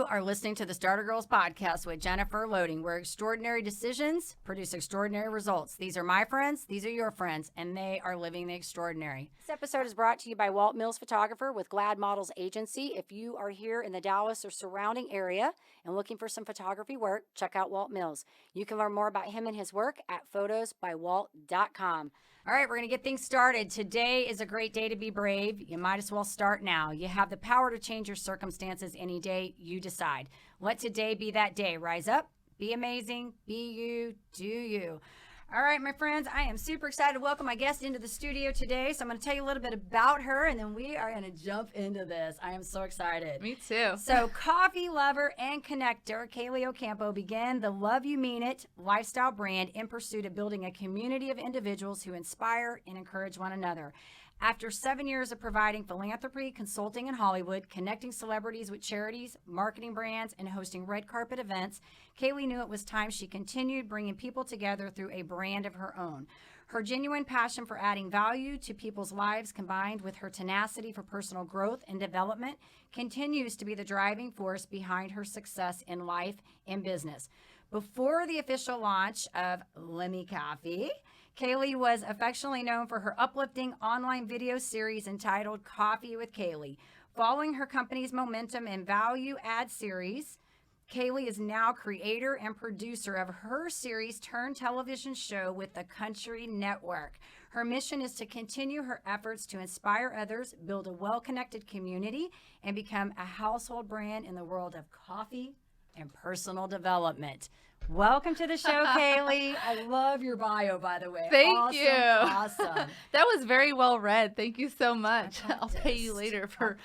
are listening to the Starter Girls podcast with Jennifer Loading, where extraordinary decisions produce extraordinary results. These are my friends, these are your friends, and they are living the extraordinary. This episode is brought to you by Walt Mills Photographer with Glad Models Agency. If you are here in the Dallas or surrounding area and looking for some photography work, check out Walt Mills. You can learn more about him and his work at photosbywalt.com. All right, we're going to get things started. Today is a great day to be brave. You might as well start now. You have the power to change your circumstances any day you decide. Let today be that day. Rise up, be amazing, be you, do you. All right, my friends, I am super excited to welcome my guest into the studio today. So I'm going to tell you a little bit about her, and then we are going to jump into this. I am so excited. Me too. So coffee lover and connector, Kaylee Ocampo began the Love You Mean It lifestyle brand in pursuit of building a community of individuals who inspire and encourage one another. After 7 years of providing philanthropy, consulting in Hollywood, connecting celebrities with charities, marketing brands, and hosting red carpet events, Kaylee knew it was time she continued bringing people together through a brand of her own. Her genuine passion for adding value to people's lives, combined with her tenacity for personal growth and development, continues to be the driving force behind her success in life and business. Before the official launch of LYMI Coffee, Kaylee was affectionately known for her uplifting online video series entitled Coffee with Kaylee. Following her company's momentum and value add series, Kaylee is now creator and producer of her series turned television show with the Country Network. Her mission is to continue her efforts to inspire others, build a well-connected community, and become a household brand in the world of coffee and personal development. Welcome to the show, Kaylee. I love your bio, by the way. Thank you. Awesome. That was very well read. Thank you so much. I'll pay you later for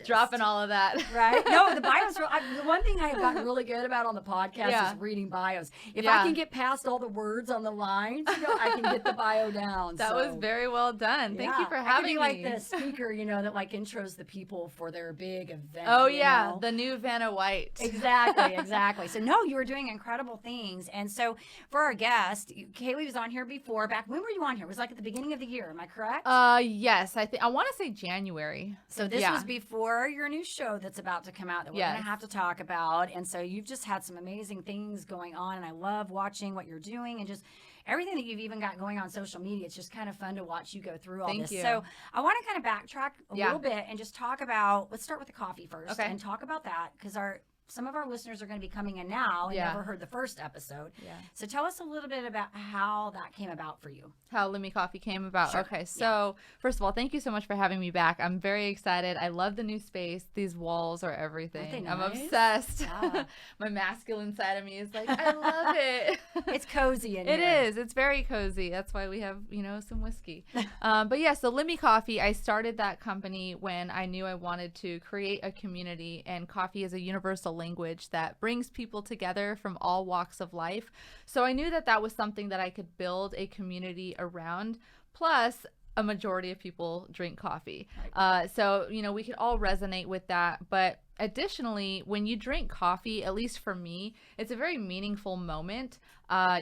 dropping all of that. Right? No, the bios. The one thing I have gotten really good about on the podcast is reading bios. If I can get past all the words on the lines, I can get the bio down. That was very well done. Thank you for having me. I could be like the speaker, that like intros the people for their big event. Oh, yeah. The new Vanna White. Exactly. So, no, you were doing incredible things. And so for our guest, Kaylee was on here before. Back when were you on here? It was like at the beginning of the year. Am I correct? Yes. I want to say January. So this was before your new show that's about to come out that we're going to have to talk about. And so you've just had some amazing things going on. And I love watching what you're doing and just everything that you've even got going on social media. It's just kind of fun to watch you go through all this. So I want to kind of backtrack a little bit and just talk about, let's start with the coffee first and talk about that because some of our listeners are going to be coming in now and never heard the first episode. Yeah. So tell us a little bit about how that came about for you. How LYMI Coffee came about. Sure. Okay. So first of all, thank you so much for having me back. I'm very excited. I love the new space. These walls are everything. Aren't they nice? I'm obsessed. Yeah. My masculine side of me is like, I love it. It's cozy in here. It is. It's very cozy. That's why we have, some whiskey. But yeah, so LYMI Coffee, I started that company when I knew I wanted to create a community, and coffee is a universal language that brings people together from all walks of life. So I knew that was something that I could build a community around. Plus, a majority of people drink coffee. So, we could all resonate with that. But additionally, when you drink coffee, at least for me, it's a very meaningful moment.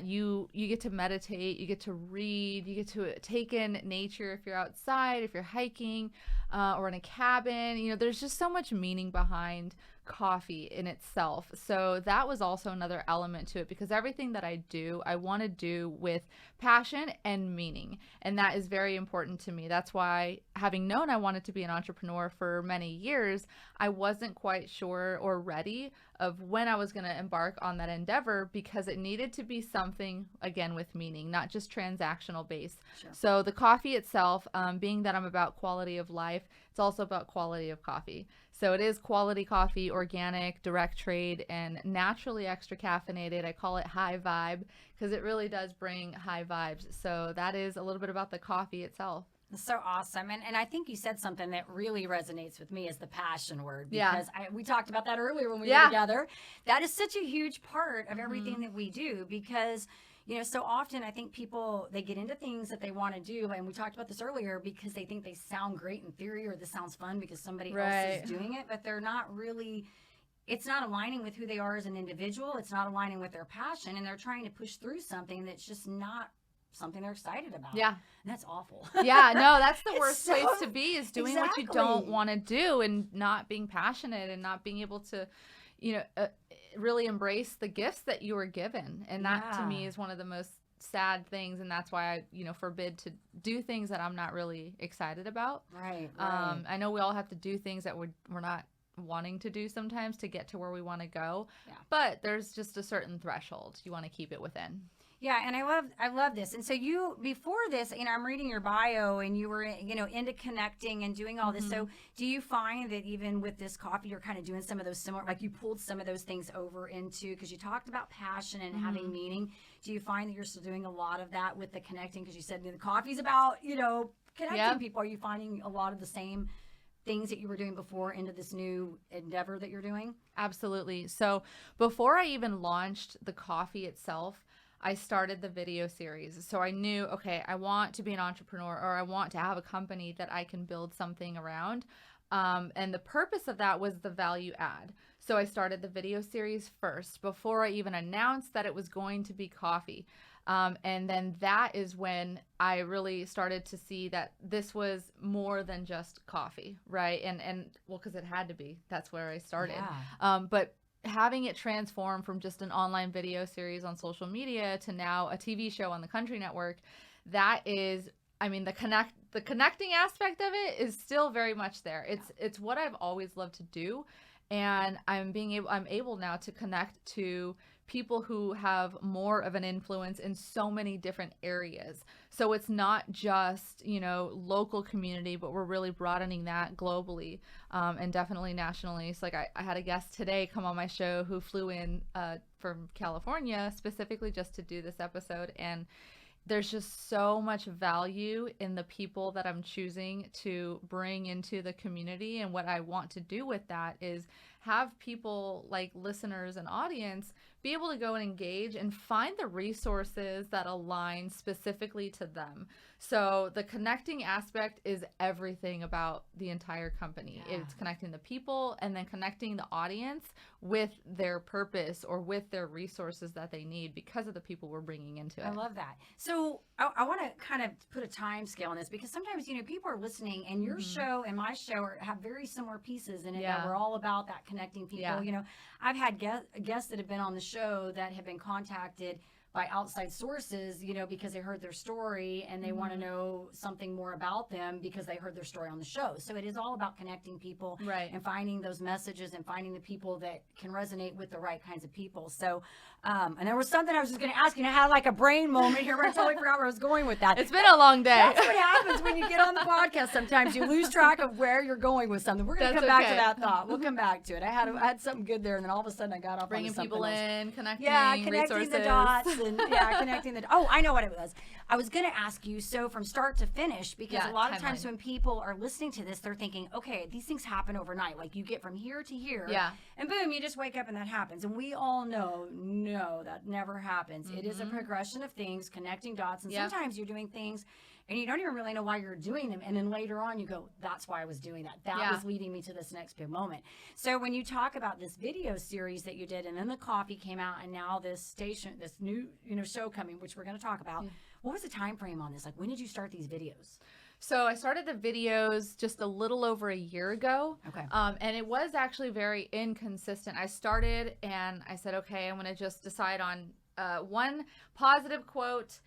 You get to meditate, you get to read, you get to take in nature if you're outside, if you're hiking, or in a cabin. There's just so much meaning behind coffee in itself. So that was also another element to it, because everything that I do, I want to do with passion and meaning. And that is very important to me. That's why, having known I wanted to be an entrepreneur for many years, I wasn't quite sure or ready of when I was going to embark on that endeavor, because it needed to be something, again, with meaning, not just transactional based. Sure. So the coffee itself, being that I'm about quality of life, it's also about quality of coffee. So it is quality coffee, organic, direct trade, and naturally extra caffeinated. I call it high vibe because it really does bring high vibes. So that is a little bit about the coffee itself. That's so awesome. And I think you said something that really resonates with me, is the passion word. Because we talked about that earlier when we were together. That is such a huge part of everything that we do, because so often I think people, they get into things that they want to do, and we talked about this earlier, because they think they sound great in theory, or this sounds fun because somebody else is doing it, but they're not really, it's not aligning with who they are as an individual. It's not aligning with their passion, and they're trying to push through something that's just not something they're excited about. Yeah. And that's awful. Yeah, no, that's the worst place to be, is doing what you don't want to do and not being passionate and not being able to really embrace the gifts that you were given. And that to me is one of the most sad things. And that's why I, forbid to do things that I'm not really excited about. Right. I know we all have to do things that we're not wanting to do sometimes to get to where we want to go. Yeah. But there's just a certain threshold you want to keep it within. Yeah, and I love this. And so you, before this, I'm reading your bio, and you were, into connecting and doing all this. So do you find that even with this coffee, you're kind of doing some of those similar, like you pulled some of those things over into, because you talked about passion and having meaning. Do you find that you're still doing a lot of that with the connecting? Because you said the coffee's about, connecting people. Are you finding a lot of the same things that you were doing before into this new endeavor that you're doing? Absolutely. So before I even launched the coffee itself, I started the video series. So I knew, okay, I want to be an entrepreneur, or I want to have a company that I can build something around. And the purpose of that was the value add. So I started the video series first before I even announced that it was going to be coffee. And then that is when I really started to see that this was more than just coffee, right? And well, because it had to be. That's where I started. Yeah. But having it transform from just an online video series on social media to now a TV show on the Country Network, that is, the connecting aspect of it is still very much there. It's what I've always loved to do, and I'm able now to connect to people who have more of an influence in so many different areas. So it's not just, local community, but we're really broadening that globally, and definitely nationally. So like I had a guest today come on my show who flew in from California specifically just to do this episode. And there's just so much value in the people that I'm choosing to bring into the community. And what I want to do with that is have people like listeners and audience be able to go and engage and find the resources that align specifically to them. So the connecting aspect is everything about the entire company. Yeah. It's connecting the people and then connecting the audience with their purpose or with their resources that they need because of the people we're bringing into it. I love that. So I want to kind of put a time scale on this, because sometimes, people are listening, and your show and my show have very similar pieces in it. Yeah. That we're all about that connecting people. Yeah. I've had guests that have been on the show that have been contacted by outside sources, because they heard their story and they want to know something more about them because they heard their story on the show. So it is all about connecting people, right, and finding those messages and finding the people that can resonate with the right kinds of people. So, and there was something I was just going to ask you. I had like a brain moment here where I totally forgot where I was going with that. It's been a long day. That's what happens when you get on the podcast. Sometimes you lose track of where you're going with something. We're going to come back to that thought. We'll come back to it. I had something good there, and then all of a sudden I got off bringing on people in, connecting, connecting resources. the dots. And connecting the. Oh, I know what it was. I was going to ask you. So from start to finish, because a lot of times when people are listening to this, they're thinking, okay, these things happen overnight. Like you get from here to here, and boom, you just wake up and that happens. And we all know, no, that never happens. It is a progression of things, connecting dots, and sometimes you're doing things and you don't even really know why you're doing them. And then later on you go, that's why I was doing that. That was leading me to this next big moment. So when you talk about this video series that you did, and then the coffee came out, and now this new, show coming, which we're going to talk about. What was the time frame on this? Like, when did you start these videos? So I started the videos just a little over a year ago. Okay. And it was actually very inconsistent. I started and I said, okay, I'm going to just decide on one positive quote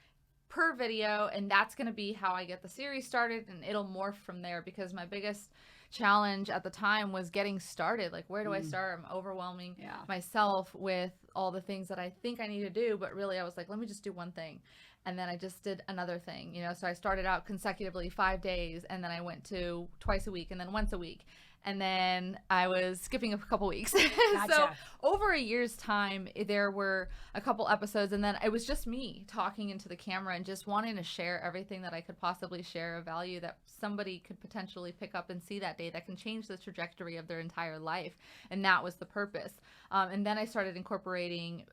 per video, and that's going to be how I get the series started, and it'll morph from there, because my biggest challenge at the time was getting started. Like, where do I start? I'm overwhelming myself with all the things that I think I need to do, but really I was like, let me just do one thing. And then I just did another thing, so I started out consecutively 5 days, and then I went to twice a week, and then once a week. And then I was skipping a couple weeks. Gotcha. So over a year's time, there were a couple episodes, and then it was just me talking into the camera and just wanting to share everything that I could possibly share of value that somebody could potentially pick up and see that day that can change the trajectory of their entire life. And that was the purpose. And then I started incorporating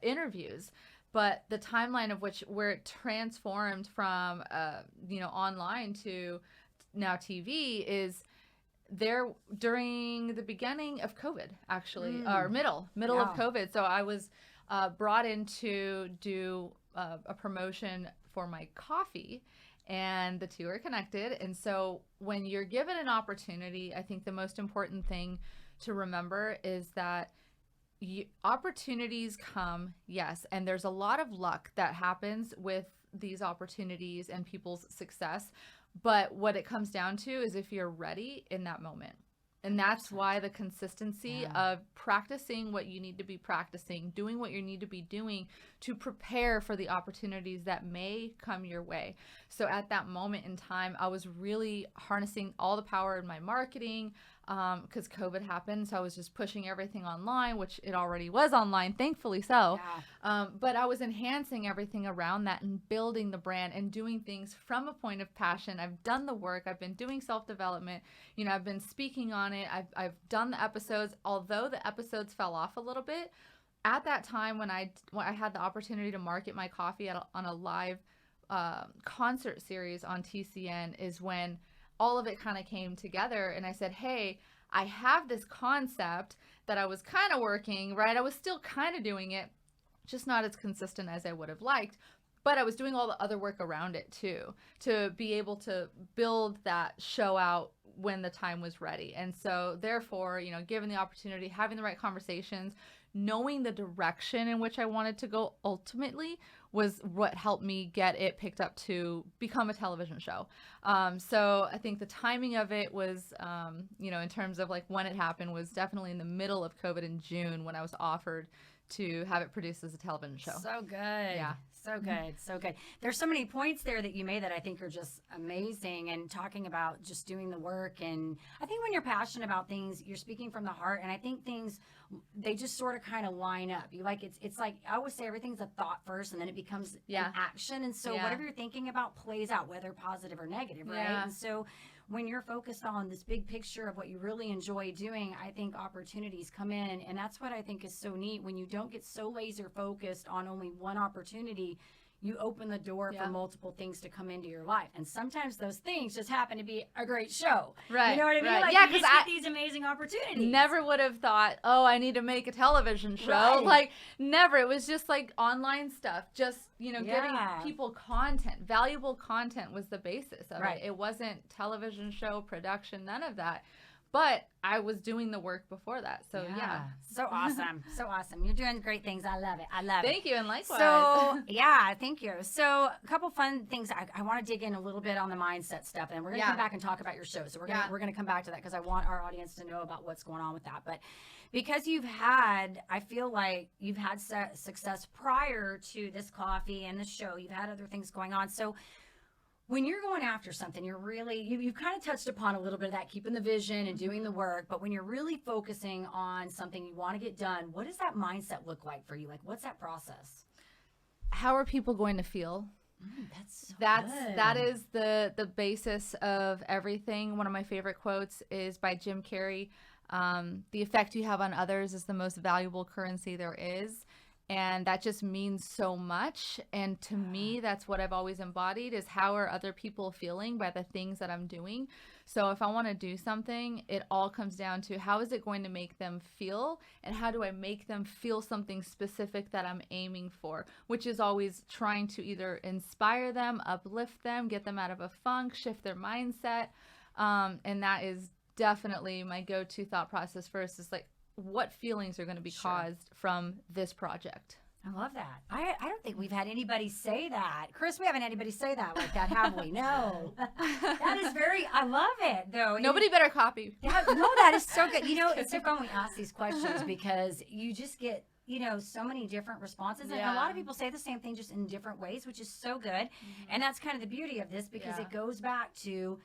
interviews. But the timeline of where it transformed from, online to now TV is there during the beginning of COVID, actually, or middle of COVID. So I was brought in to do a promotion for my coffee, and the two are connected. And so when you're given an opportunity, I think the most important thing to remember is that opportunities come, yes, and there's a lot of luck that happens with these opportunities and people's success. But what it comes down to is if you're ready in that moment. And that's why the consistency of practicing what you need to be practicing, doing what you need to be doing to prepare for the opportunities that may come your way. So at that moment in time, I was really harnessing all the power in my marketing because COVID happened. So I was just pushing everything online, which it already was online, thankfully so. But I was enhancing everything around that and building the brand and doing things from a point of passion. I've done the work. I've been doing self-development. You know, I've been speaking on it. I've done the episodes, although the episodes fell off a little bit. At that time when I had the opportunity to market my coffee on a live concert series on TCN is when all of it kind of came together. And I said, hey, I have this concept that I was kind of working, right? I was still kind of doing it, just not as consistent as I would have liked. But I was doing all the other work around it too, to be able to build that show out when the time was ready. And so therefore, you know, given the opportunity, having the right conversations, knowing the direction in which I wanted to go ultimately was what helped me get it picked up to become a television show. So I think the timing of it was, you know, in terms of like when it happened was definitely in the middle of COVID in June when I was offered to have it produced as a television show. So good. Yeah. So good. So good. There's so many points there that you made that I think are just amazing, and talking about just doing the work. And I think when you're passionate about things, you're speaking from the heart. And I think things, they just sort of kind of line up. You like, it's like, I always say everything's a thought first and then it becomes an action. And so whatever you're thinking about plays out, whether positive or negative. Right. And so when you're focused on this big picture of what you really enjoy doing, I think opportunities come in. And that's what I think is so neat. When you don't get so laser focused on only one opportunity, you open the door for multiple things to come into your life. And sometimes those things just happen to be a great show. Right. You know what I mean? Right. Like, yeah, because I get these amazing opportunities. Never would have thought, oh, I need to make a television show. Right. Like, never. It was just like online stuff. Just, you know, getting people content. Valuable content was the basis of it. It wasn't television show production, none of that. But I was doing the work before that. So, So awesome. So awesome. You're doing great things. I love it. I love it. Thank you. And likewise. So, thank you. So, a couple fun things. I want to dig in a little bit on the mindset stuff. And we're going to come back and talk about your show. So, we're going to come back to that because I want our audience to know about what's going on with that. But because I feel like you've had success prior to this coffee and the show. You've had other things going on. So, when you're going after something, you're really, you've kind of touched upon a little bit of that, keeping the vision and doing the work. But when you're really focusing on something you want to get done, what does that mindset look like for you? Like, what's that process? How are people going to feel? That is the basis of everything. One of my favorite quotes is by Jim Carrey. The effect you have on others is the most valuable currency there is. And that just means so much. And to me, that's what I've always embodied is how are other people feeling by the things that I'm doing. So if I want to do something, it all comes down to how is it going to make them feel and how do I make them feel something specific that I'm aiming for, which is always trying to either inspire them, uplift them, get them out of a funk, shift their mindset. And that is definitely my go-to thought process first is like, what feelings are going to be caused from this project. I love that. I don't think we've had anybody say that. Chris, we haven't had anybody say that like that, have we? No. That is I love it, though. Nobody better copy. That is so good. You know, it's so fun when we ask these questions because you just get, you know, so many different responses. And a lot of people say the same thing just in different ways, which is so good. Mm-hmm. And that's kind of the beauty of this because it goes back to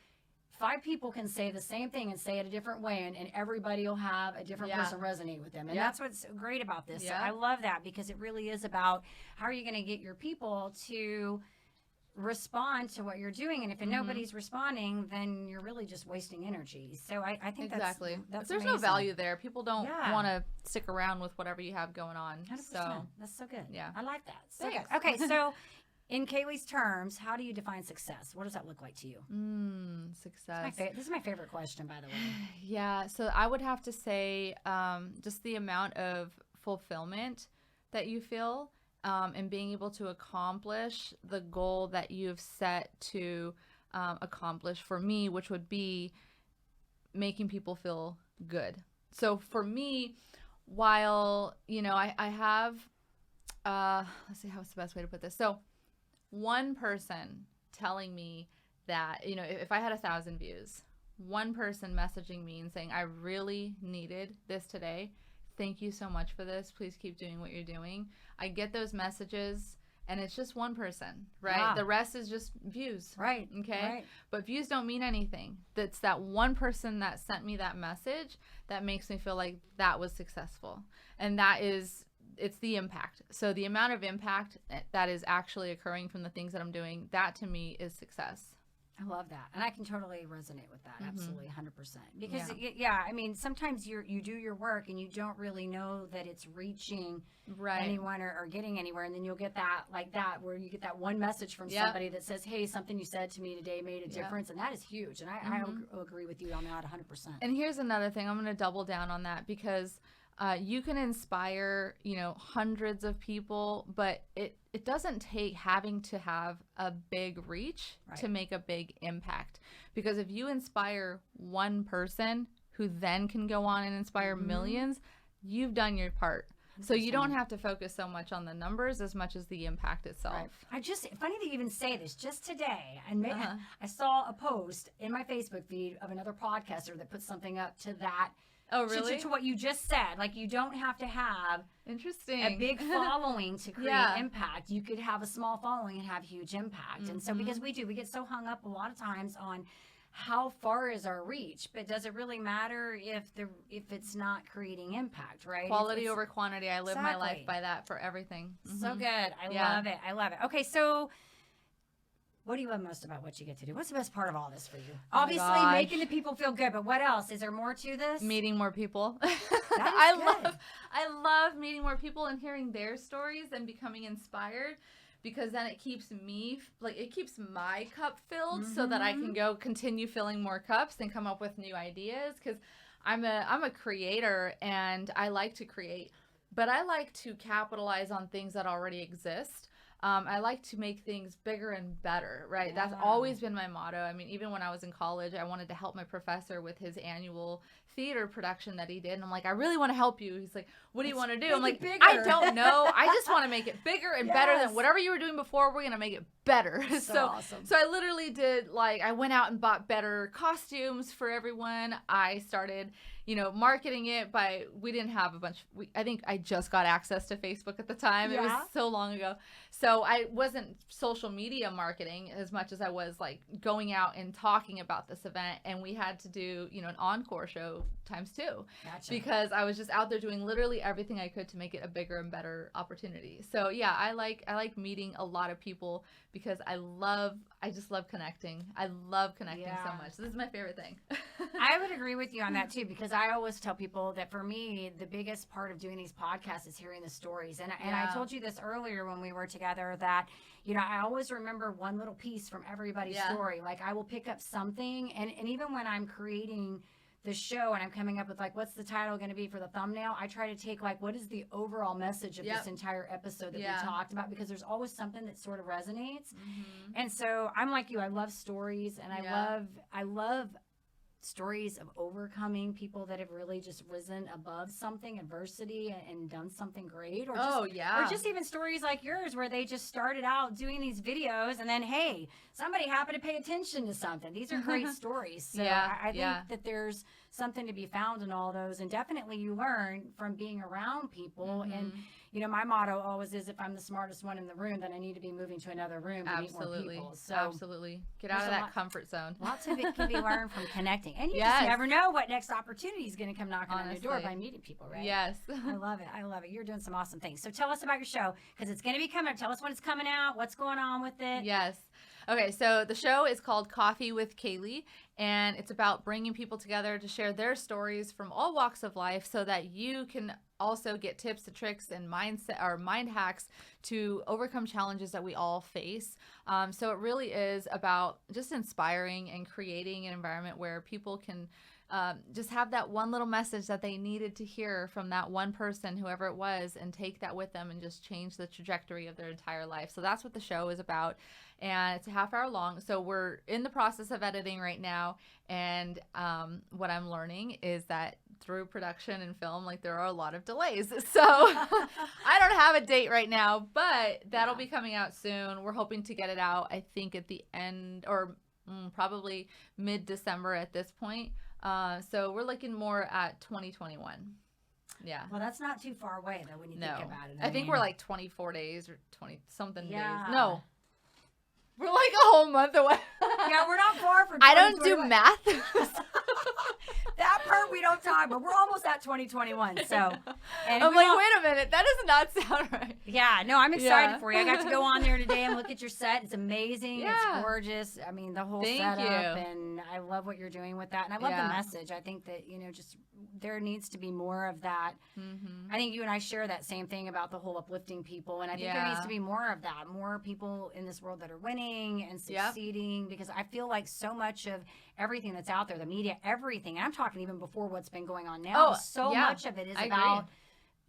5 people can say the same thing and say it a different way, and everybody will have a different person resonate with them. And that's what's great about this. So I love that because it really is about how are you going to get your people to respond to what you're doing. And if nobody's responding, then you're really just wasting energy. So I think that's there's amazing. No value there. People don't want to stick around with whatever you have going on. 100%. So that's so good. Yeah. I like that. So good. Okay, so in Kaylee's terms, how do you define success? What does that look like to you? Success. This is my favorite question, by the way. Yeah. So I would have to say just the amount of fulfillment that you feel and being able to accomplish the goal that you've set to accomplish for me, which would be making people feel good. So for me, while, I have, let's see, how's the best way to put this? So one person telling me that, if I had 1,000 views, one person messaging me and saying, I really needed this today. Thank you so much for this. Please keep doing what you're doing. I get those messages and it's just one person, right? Yeah. The rest is just views. Right. Okay. Right. But views don't mean anything. That's that one person that sent me that message that makes me feel like that was successful. And it's the impact. So the amount of impact that is actually occurring from the things that I'm doing, that to me is success. I love that. And I can totally resonate with that. Absolutely. 100%. Because I mean, sometimes you do your work and you don't really know that it's reaching anyone or getting anywhere. And then you'll get that where you get that one message from somebody that says, hey, something you said to me today made a difference. And that is huge. And I agree with you on that 100%. And here's another thing. I'm going to double down on that because you can inspire, hundreds of people, but it doesn't take having to have a big reach to make a big impact. Because if you inspire one person who then can go on and inspire millions, you've done your part. 100%. So you don't have to focus so much on the numbers as much as the impact itself. Right. Funny that you even say this. Just today, I saw a post in my Facebook feed of another podcaster that put something up to that. Oh, really? To what you just said. Like, you don't have to have a big following to create impact. You could have a small following and have huge impact. And so because we get so hung up a lot of times on how far is our reach, but does it really matter if it's not creating impact, right? Quality over quantity. I live my life by that for everything. So good. I love it. I love it. Okay, so what do you love most about what you get to do? What's the best part of all this for you? Obviously, making the people feel good, but what else? Is there more to this? Meeting more people. I love meeting more people and hearing their stories and becoming inspired, because then it keeps my cup filled so that I can go continue filling more cups and come up with new ideas, because I'm a creator and I like to create, but I like to capitalize on things that already exist. I like to make things bigger and better, right? Yeah. That's always been my motto. I mean, even when I was in college, I wanted to help my professor with his annual theater production that he did. And I'm like, I really want to help you. He's like, what do you want to do? I'm like, bigger. I don't know. I just want to make it bigger and better than whatever you were doing before. We're going to make it better. So awesome. So I literally did, I went out and bought better costumes for everyone. I started, marketing it we didn't have I think I just got access to Facebook at the time. Yeah. It was so long ago. So I wasn't social media marketing as much as I was going out and talking about this event. And we had to do, an encore show ×2. Gotcha. Because I was just out there doing literally everything I could to make it a bigger and better opportunity. So yeah, I like meeting a lot of people because I just love connecting. I love connecting so much. This is my favorite thing. I would agree with you on that too, because I always tell people that for me, the biggest part of doing these podcasts is hearing the stories. And I told you this earlier when we were together that, I always remember one little piece from everybody's story. Like, I will pick up something, and even when I'm creating the show and I'm coming up with what's the title going to be for the thumbnail, I try to take what is the overall message of this entire episode that we talked about, because there's always something that sort of resonates. And so I'm like you, I love stories, and I love stories of overcoming people that have really just risen above something, adversity, and done something great. Or just even stories like yours where they just started out doing these videos and then, hey, somebody happened to pay attention to something. These are great stories. So I think that there's something to be found in all those, and definitely you learn from being around people. And my motto always is, if I'm the smartest one in the room, then I need to be moving to another room to meet more people. So absolutely, get out of that comfort zone. Lots of it can be learned from connecting, and you just never know what next opportunity is going to come knocking on your door by meeting people, right? Yes. I love it. You're doing some awesome things. So tell us about your show, because it's going to be coming up. Tell us when it's coming out, what's going on with it. Yes. Okay, so the show is called Coffee with Kaylee, and it's about bringing people together to share their stories from all walks of life so that you can also get tips and tricks and mind hacks to overcome challenges that we all face. So it really is about just inspiring and creating an environment where people can just have that one little message that they needed to hear from that one person, whoever it was, and take that with them and just change the trajectory of their entire life. So that's what the show is about. And it's a half hour long. So we're in the process of editing right now. And what I'm learning is that through production and film, like there are a lot of delays. So I don't have a date right now, but that'll be coming out soon. We're hoping to get it out, I think, at the end or probably mid-December at this point. So we're looking more at 2021. Yeah. Well, that's not too far away, though, when you think about it. I think we're like 24 days or 20-something days. Yeah. No. We're like a whole month away. Yeah, we're not far from 2021. I don't do math. That part we don't talk, but we're almost at 2021. So, and I'm like, wait a minute, that does not sound right. Yeah, no, I'm excited for you. I got to go on there today and look at your set. It's amazing. Yeah. It's gorgeous. I mean, the whole Thank setup, you. and I love what you're doing with that. And I love the message. I think that, just there needs to be more of that. Mm-hmm. I think you and I share that same thing about the whole uplifting people, and I think there needs to be more of that. More people in this world that are winning and succeeding, because I feel like so much of everything that's out there, the media, everything, and I'm talking even before what's been going on now, much of it is about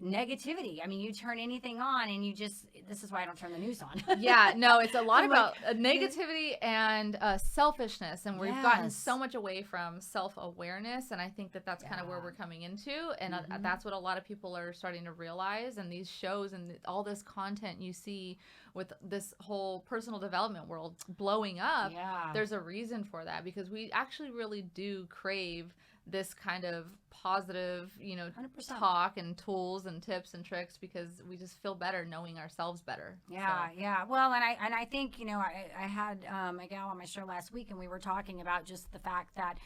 negativity. I mean, you turn anything on and this is why I don't turn the news on. It's a lot about negativity and selfishness, and we've gotten so much away from self-awareness, and I think that's kind of where we're coming into, and that's what a lot of people are starting to realize. And these shows and all this content you see with this whole personal development world blowing up, there's a reason for that, because we actually really do crave this kind of positive, 100%. Talk and tools and tips and tricks, because we just feel better knowing ourselves better. Yeah. Well, and I think, I had a gal on my show last week, and we were talking about just the fact that,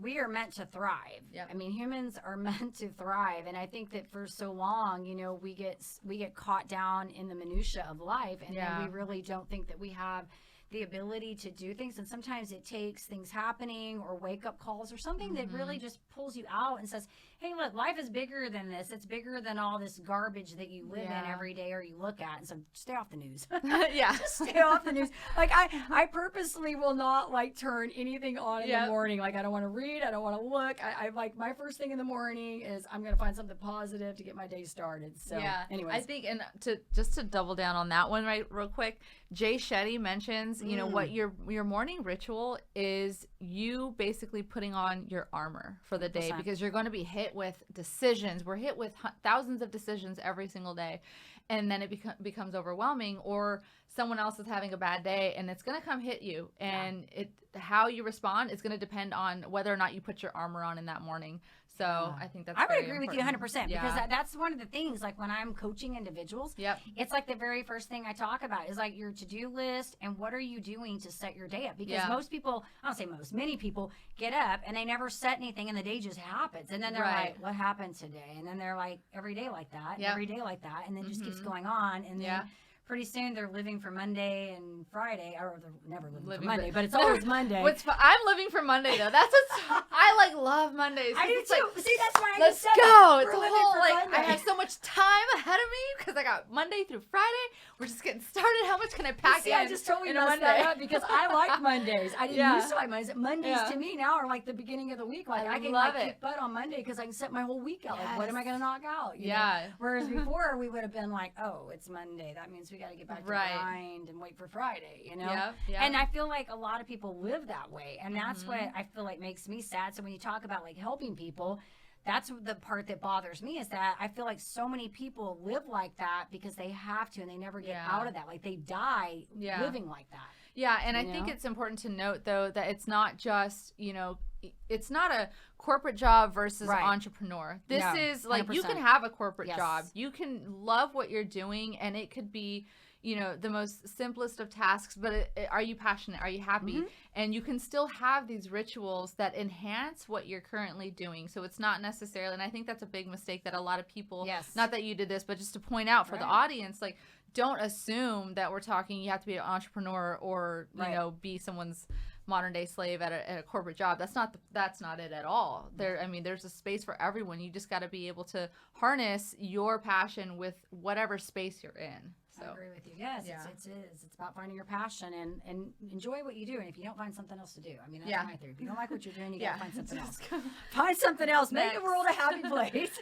we are meant to thrive. Yep. I mean, humans are meant to thrive. And I think that for so long, we get caught down in the minutia of life, and then we really don't think that we have the ability to do things. And sometimes it takes things happening or wake up calls or something that really just pulls you out and says, hey, look, life is bigger than this. It's bigger than all this garbage that you live in every day or you look at. And so stay off the news. Just stay off the news. Like I purposely will not turn anything on in the morning. Like, I don't want to read. I don't want to look. I like, my first thing in the morning is I'm going to find something positive to get my day started. So anyways. I think, and to double down on that one real quick, Jay Shetty mentions, what your morning ritual is, you basically putting on your armor for the day, 100%. Because you're going to be hit with decisions. We're hit with thousands of decisions every single day. And then it becomes overwhelming, or someone else is having a bad day and it's going to come hit you. And how you respond is going to depend on whether or not you put your armor on in that morning. So I think I would agree with you 100%, because that's one of the things, like when I'm coaching individuals, it's like the very first thing I talk about is like your to-do list and what are you doing to set your day up, because most people, I don't say most, many people get up and they never set anything and the day just happens, and then they're like, what happened today? And then they're like, every day like that, every day like that, and then just keeps going on, and then pretty soon they're living for Monday and Friday, or they're never living for Monday, but it's always Monday. I'm living for Monday though. That's I love Mondays. I do too. See, that's why I let's just said go. That. It's a whole I have so much time ahead of me because I got Monday through Friday. We're just getting started. How much can I pack in? I just totally messed that up because I like Mondays. I didn't used to like Mondays. Mondays to me now are like the beginning of the week. Like I can kick butt on Monday because I can set my whole week out. Like, what am I going to knock out? You know? Whereas before we would have been like, oh, it's Monday. That means we got to get back to grind and wait for Friday. You know. And I feel like a lot of people live that way, and that's what I feel like makes me sad. So when you talk about like helping people, that's the part that bothers me, is that I feel like so many people live like that because they have to, and they never get out of that. Like they die living like that. Yeah, and I think it's important to note, though, that it's not just, it's not a corporate job versus entrepreneur. This is like 100%. You can have a corporate job. You can love what you're doing, and it could be, the most simplest of tasks, but are you passionate? Are you happy? And you can still have these rituals that enhance what you're currently doing. So it's not necessarily, and I think that's a big mistake that a lot of people, not that you did this, but just to point out for the audience, like, don't assume that we're talking you have to be an entrepreneur or, be someone's modern day slave at a corporate job. That's not it at all. There's a space for everyone. You just got to be able to harness your passion with whatever space you're in. So. I agree with you. Yes, it's about finding your passion and enjoy what you do. And if you don't, find something else to do. I mean, that's my theory. If you don't like what you're doing, you got to find something else. Find something else. Make the world a happy place.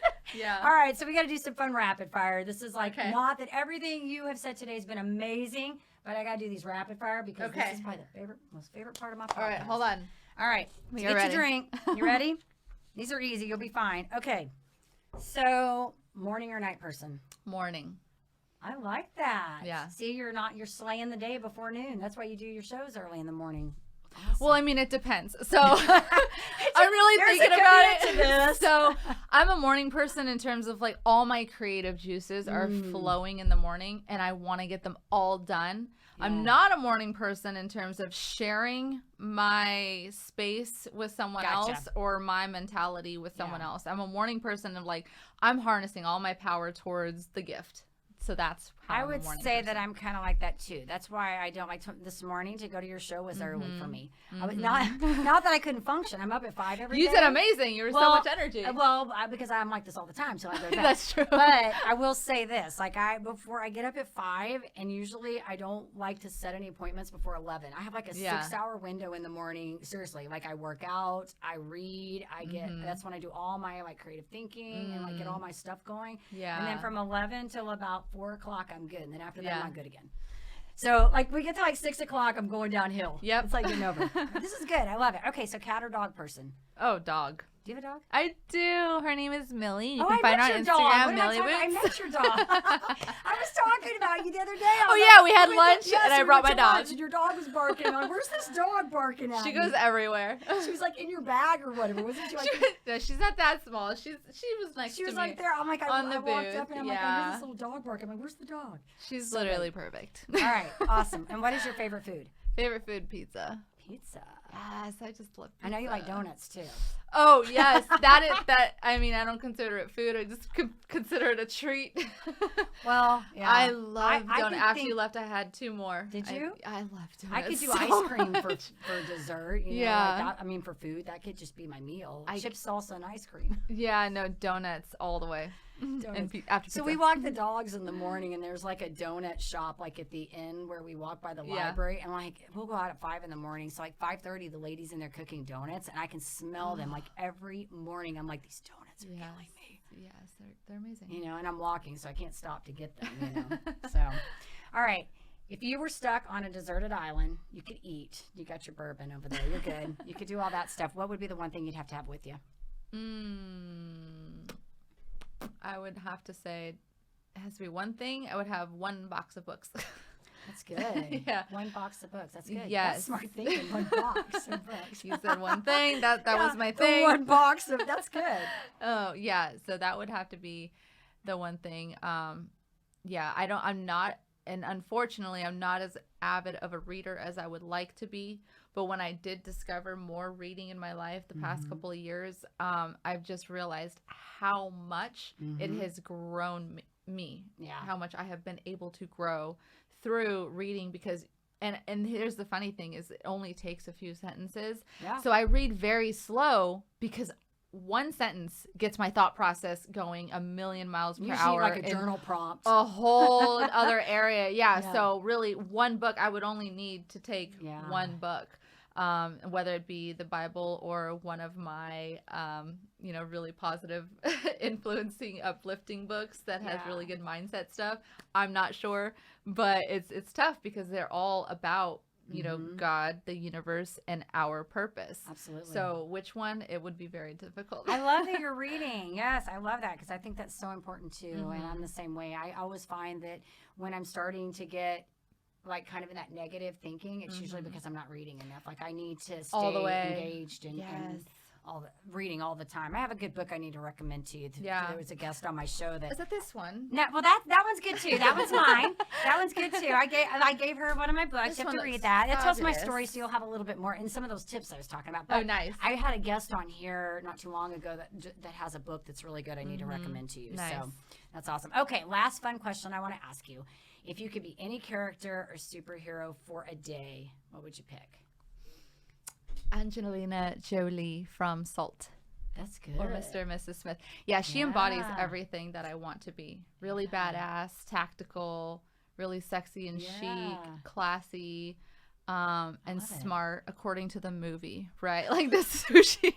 All right, so we got to do some fun rapid fire. This is like not that everything you have said today has been amazing, but I got to do these rapid fire because this is probably the most favorite part of my podcast. All right, hold on. All right, get your drink. You ready? These are easy. You'll be fine. Okay. So, morning or night person? Morning. I like that. Yeah. See, you're slaying the day before noon. That's why you do your shows early in the morning. Awesome. Well, I mean, it depends. So I'm really thinking about it. So I'm a morning person in terms of like all my creative juices are flowing in the morning and I want to get them all done. Yeah. I'm not a morning person in terms of sharing my space with someone else or my mentality with someone else. I'm a morning person of like, I'm harnessing all my power towards the gift. So that's how I would say that I'm kind of like that too. That's why I don't like this morning to go to your show was early for me. I was not that I couldn't function. I'm up at 5 every day. You said amazing. You were so much energy. Because I'm like this all the time. So I go to bed. That's true. But I will say this: like before I get up at 5, and usually I don't like to set any appointments before 11. I have like a 6-hour window in the morning. Seriously, like I work out, I read, I get. That's when I do all my like creative thinking and like get all my stuff going. Yeah. And then from 11 till about 4 o'clock, I'm good. And then after that, I'm not good again. So, like, we get to like 6 o'clock, I'm going downhill. Yep. It's like getting over. This is good. I love it. Okay, so cat or dog person? Oh, dog. Do you have a dog? I do. Her name is Millie. You can find her on Instagram, Millie Boots. I met your dog. I was talking about you the other day. We had lunch, and I brought my dog. And your dog was barking. I'm like, where's this dog barking at? She goes everywhere. She was like in your bag or whatever, wasn't she? Like, no, she's not that small. She was next to me. She was like there. I'm like, I walked up and I'm like, I hear this little dog barking. I'm like, where's the dog? She's literally perfect. All right, awesome. And what is your favorite food? Favorite food, pizza. Pizza. Yes, I just love pizza. I know you like donuts too. Oh, yes. I mean, I don't consider it food. I just consider it a treat. Well, yeah. I love donuts. After you left, I had 2 more. Did you? I love donuts. I could do ice cream for dessert. You know, like that. I mean, for food, that could just be my meal. Chips, salsa, and ice cream. Yeah, no, donuts all the way. And so we walk the dogs in the morning, and there's like a donut shop like at the inn where we walk by the library, and like we'll go out at 5 in the morning. So like 5:30, the ladies in there cooking donuts, and I can smell them like every morning. I'm like, these donuts are killing me. Yes, they're amazing. You know, and I'm walking, so I can't stop to get them. You know, so all right. If you were stuck on a deserted island, you could eat. You got your bourbon over there. You're good. You could do all that stuff. What would be the one thing you'd have to have with you? I would have to say it has to be one thing. I would have 1 box of books. That's good. Yeah. 1 box of books. That's good. Yes. That's smart thinking. 1 box of books. You said one thing. That was my thing. 1 box of, that's good. Oh, yeah. So that would have to be the one thing. And unfortunately, I'm not as avid of a reader as I would like to be. But when I did discover more reading in my life the past couple of years, I've just realized how much it has grown me. Yeah. How much I have been able to grow through reading because and here's the funny thing is it only takes a few sentences. Yeah. So I read very slow because 1 sentence gets my thought process going a million miles per hour. Like a journal prompt. A whole other area. Yeah. So really 1 book, I would only need to take 1 book. Whether it be the Bible or one of my, really positive, influencing, uplifting books that has really good mindset stuff. I'm not sure, but it's tough because they're all about, God, the universe, and our purpose. Absolutely. So which one? It would be very difficult. I love that you're reading. Yes, I love that because I think that's so important too. And I'm the same way. I always find that when I'm starting to get like kind of in that negative thinking, it's usually because I'm not reading enough. Like I need to stay engaged and reading all the time. I have a good book I need to recommend to you. There was a guest on my show that is it this one? No, well that one's good too. That one's mine. That one's good too. I gave her one of my books. You have to read that. It tells my story, so you'll have a little bit more and some of those tips I was talking about. But nice. I had a guest on here not too long ago that has a book that's really good. I need to recommend to you. Nice. So that's awesome. Okay, last fun question I want to ask you. If you could be any character or superhero for a day, what would you pick? Angelina Jolie from Salt. That's good. Or Mr. and Mrs. Smith. Yeah, she embodies everything that I want to be. Really badass, tactical, really sexy and chic, classy, and smart according to the movie, right? Like this is who she,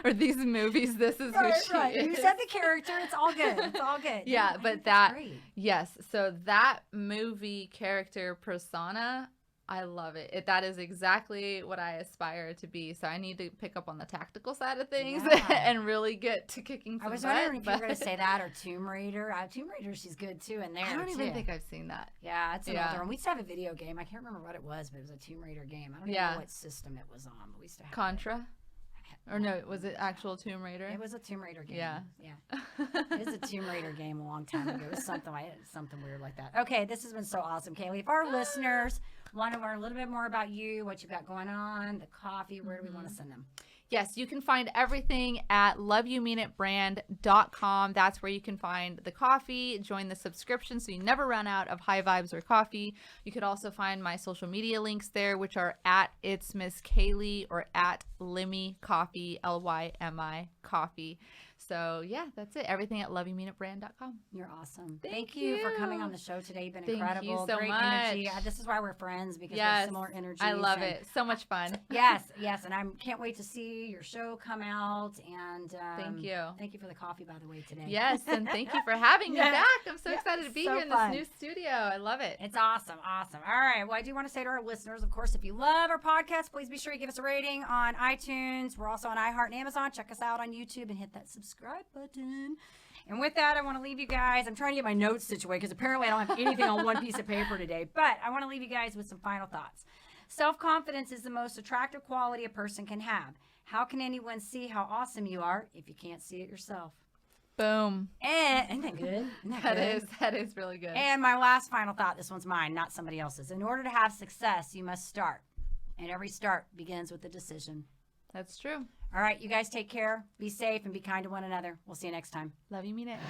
or these movies, this is who she is. You said the character, it's all good. It's all good. Yeah, but that, yes. So that movie character persona, I love it. That is exactly what I aspire to be. So I need to pick up on the tactical side of things and really get to kicking some I was butt, wondering if you were going to say that or Tomb Raider. Tomb Raider, she's good too in there. I don't even think I've seen that. Yeah, it's an older one. We used to have a video game. I can't remember what it was, but it was a Tomb Raider game. I don't even know what system it was on, but we used to have Contra? Or no, was it actual Tomb Raider? It was a Tomb Raider game. Yeah. It was a Tomb Raider game a long time ago. It was something weird like that. Okay, this has been so awesome, Kaylee. If our listeners want to learn a little bit more about you, what you've got going on, the coffee, where do we want to send them? Yes, you can find everything at loveyoumeanitbrand.com. That's where you can find the coffee, join the subscription so you never run out of high vibes or coffee. You could also find my social media links there, which are at It's Miss Kaylee or at LYMI Coffee, LYMI Coffee. So, yeah, that's it. Everything at loveyoumeanitbrand.com. You're awesome. Thank you for coming on the show today. You've been Thank incredible. you so Great much. Energy. This is why we're friends, because we're similar energy. I love it. So much fun. Yes. And I can't wait to see your show come out. And thank you. Thank you for the coffee, by the way, today. Yes, and thank you for having me back. I'm so excited to be here in this new studio. I love it. It's awesome. All right. Well, I do want to say to our listeners, of course, if you love our podcast, please be sure you give us a rating on iTunes. We're also on iHeart and Amazon. Check us out on YouTube and hit that subscribe button. And with that, I want to leave you guys. I'm trying to get my notes situated because apparently I don't have anything on one piece of paper today. But I want to leave you guys with some final thoughts. Self-confidence is the most attractive quality a person can have. How can anyone see how awesome you are if you can't see it yourself? Boom. And isn't that good? That is really good. And my last final thought, this one's mine, not somebody else's. In order to have success, you must start. And every start begins with a decision. That's true. All right, you guys take care. Be safe and be kind to one another. We'll see you next time. Love you, mean it.